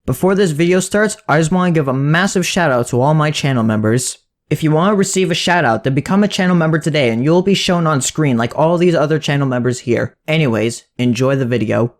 Before this video starts, I just want to give a massive shout out to all my channel members. If you want to receive a shout out, then become a channel member today and you'll be shown on screen like all these other channel members here. Anyways, enjoy the video.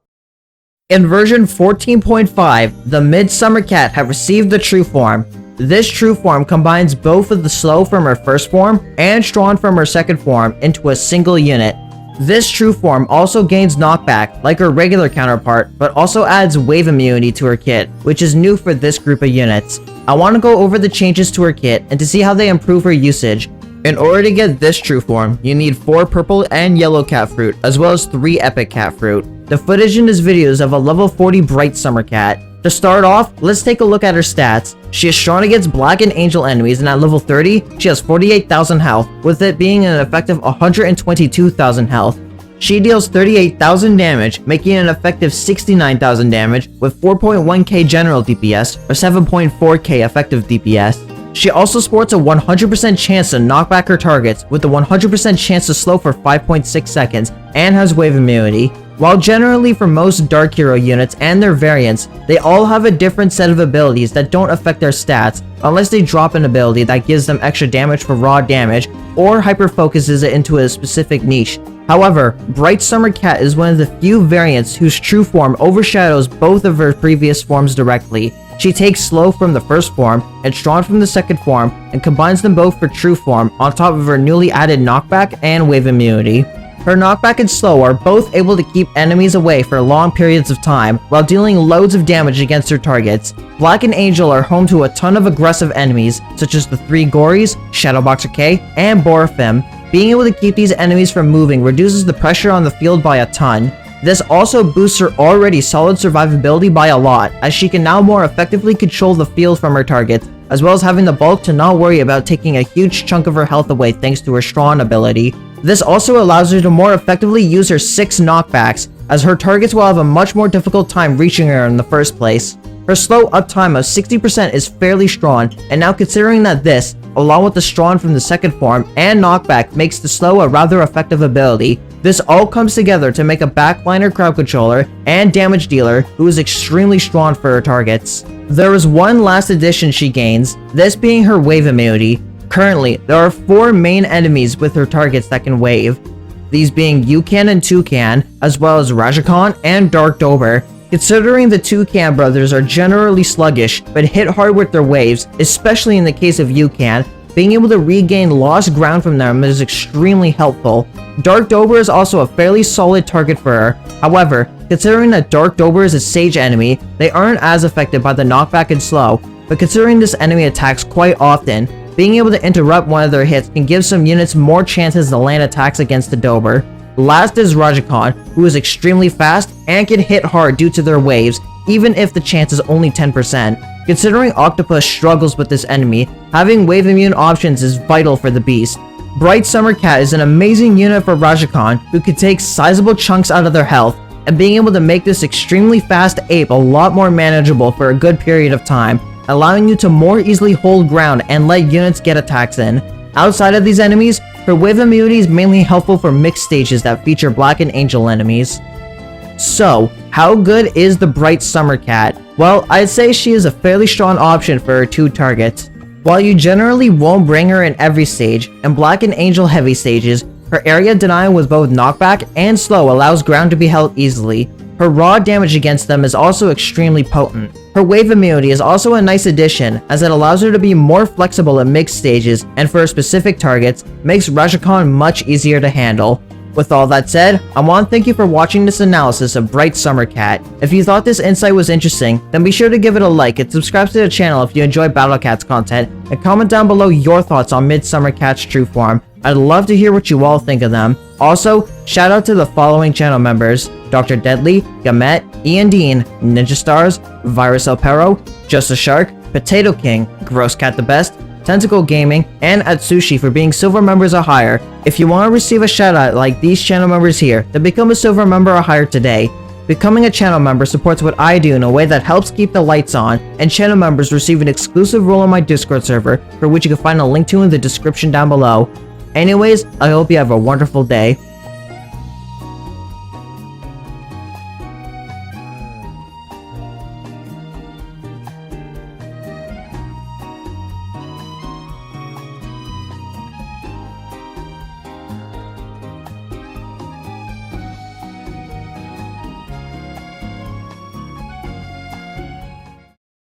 In version 14.5, the Midsummer Cat have received the true form. This true form combines both of the slow from her first form and strong from her second form into a single unit. This true form also gains knockback like her regular counterpart, but also adds wave immunity to her kit, which is new for this group of units. I want to go over the changes to her kit and to see how they improve her usage. In order to get this true form, you need 4 purple and yellow cat fruit, as well as 3 epic cat fruit. The footage in this video is of a level 40 Brightsummer Cat. To start off, let's take a look at her stats. She is strong against black and angel enemies, and at level 30, she has 48,000 health, with it being an effective 122,000 health. She deals 38,000 damage, making an effective 69,000 damage, with 4.1k general DPS, or 7.4k effective DPS. She also sports a 100% chance to knock back her targets, with a 100% chance to slow for 5.6 seconds, and has wave immunity. While generally for most Dark Hero units and their variants, they all have a different set of abilities that don't affect their stats, unless they drop an ability that gives them extra damage for raw damage, or hyper-focuses it into a specific niche. However, Brightsummer Cat is one of the few variants whose true form overshadows both of her previous forms directly. She takes slow from the first form and strong from the second form and combines them both for true form on top of her newly added knockback and wave immunity. Her knockback and slow are both able to keep enemies away for long periods of time while dealing loads of damage against her targets. Black and Angel are home to a ton of aggressive enemies such as the 3 Gories, Shadowboxer K, and Borafim. Being able to keep these enemies from moving reduces the pressure on the field by a ton. This also boosts her already solid survivability by a lot, as she can now more effectively control the field from her targets, as well as having the bulk to not worry about taking a huge chunk of her health away thanks to her strong ability. This also allows her to more effectively use her 6 knockbacks, as her targets will have a much more difficult time reaching her in the first place. Her slow uptime of 60% is fairly strong, and now considering that this, along with the strong from the second form and knockback, makes the slow a rather effective ability, this all comes together to make a backliner crowd controller and damage dealer who is extremely strong for her targets. There is one last addition she gains, this being her wave immunity. Currently, there are 4 main enemies with her targets that can wave, these being Yukan and Toucan, as well as Rajakan and Dark Dober. Considering the Toucan brothers are generally sluggish, but hit hard with their waves, especially in the case of Yukan, being able to regain lost ground from them is extremely helpful. Dark Dober is also a fairly solid target for her. However, considering that Dark Dober is a Sage enemy, they aren't as affected by the knockback and slow, but considering this enemy attacks quite often, being able to interrupt one of their hits can give some units more chances to land attacks against the Dober. Last is Rajakan, who is extremely fast and can hit hard due to their waves, even if the chance is only 10%. Considering Octopus struggles with this enemy, having wave immune options is vital for the beast. Brightsummer Cat is an amazing unit for Rajakan, who can take sizable chunks out of their health, and being able to make this extremely fast ape a lot more manageable for a good period of time, allowing you to more easily hold ground and let units get attacks in. Outside of these enemies, her wave immunity is mainly helpful for mixed stages that feature black and angel enemies. So, how good is the Brightsummer Cat? Well, I'd say she is a fairly strong option for her 2 targets. While you generally won't bring her in every stage, and black and angel heavy stages, her area denial with both knockback and slow allows ground to be held easily. Her raw damage against them is also extremely potent. Her wave immunity is also a nice addition, as it allows her to be more flexible in mixed stages, and for specific targets, makes Rajakan much easier to handle. With all that said, I want to thank you for watching this analysis of Brightsummer Cat. If you thought this insight was interesting, then be sure to give it a like and subscribe to the channel if you enjoy Battle Cat's content, and comment down below your thoughts on Midsummer Cat's true form. I'd love to hear what you all think of them. Also, shout out to the following channel members: Dr. Deadly, Gamet, Ian Dean, Ninja Stars, Virus El Perro, Just a Shark, Potato King, Gross Cat the Best, Tentacle Gaming, and Atsushi for being silver members or higher. If you want to receive a shout out like these channel members here, then become a silver member or higher today. Becoming a channel member supports what I do in a way that helps keep the lights on, and channel members receive an exclusive role on my Discord server, for which you can find a link to in the description down below. Anyways, I hope you have a wonderful day.